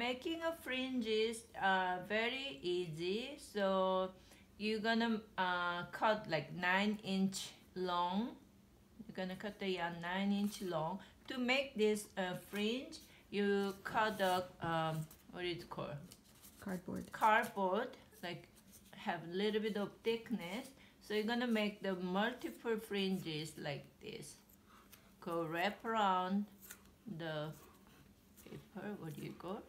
making a fringe is very easy. So you're gonna cut like 9-inch long. You're gonna cut the yarn 9-inch long. To make this fringe, you cut the what is it called? Cardboard. Cardboard, like have a little bit of thickness. So you're gonna make the multiple fringes like this. Go wrap around the paper. What do you call?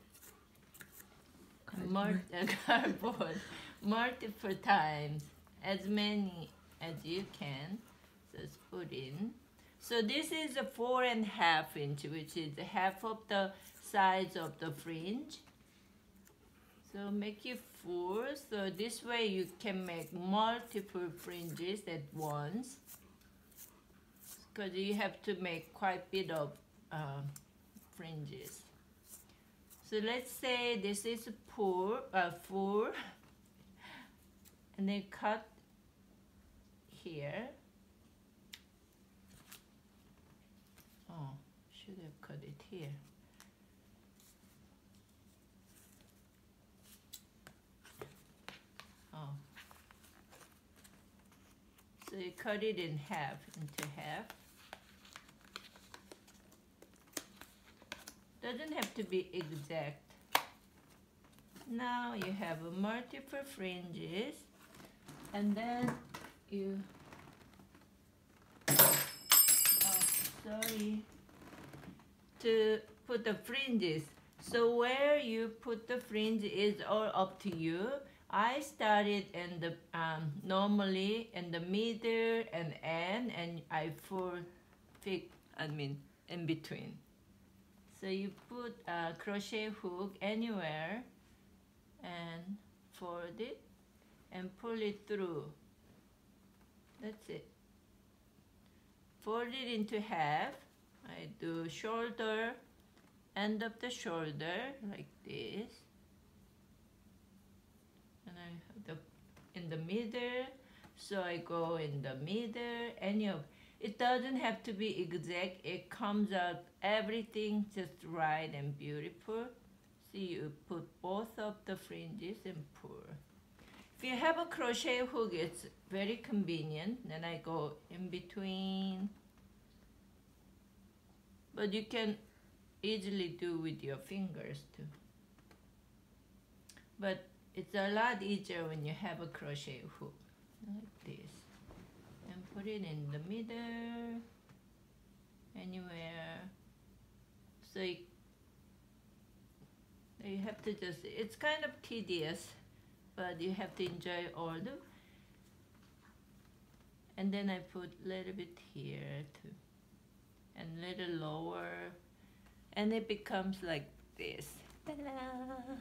Cardboard. Multiple times, as many as you can. Just put in. So this is a 4.5 inch, which is half of the size of the fringe. So make it 4. So this way you can make multiple fringes at once. Because you have to make quite a bit of fringes. So let's say this is 4, and then cut here. Oh, should have cut it here. Oh. So you cut it in half, into half. Doesn't have to be exact. Now you have multiple fringes, and then you, to put the fringes. So where you put the fringe is all up to you. I started in the normally in the middle and end, and I in between. So you put a crochet hook anywhere and fold it and pull it through. That's it. Fold it into half. I do shoulder, end of the shoulder like this. And I have in the middle, so I go in the middle. It doesn't have to be exact. It comes out everything just right and beautiful. So you put both of the fringes and pull. If you have a crochet hook, it's very convenient. Then I go in between. But you can easily do with your fingers too. But it's a lot easier when you have a crochet hook like this. And put it in the middle, anywhere. So you have to just, it's kind of tedious, but you have to enjoy all the, and then I put a little bit here too, and a little lower, and it becomes like this. Ta-da!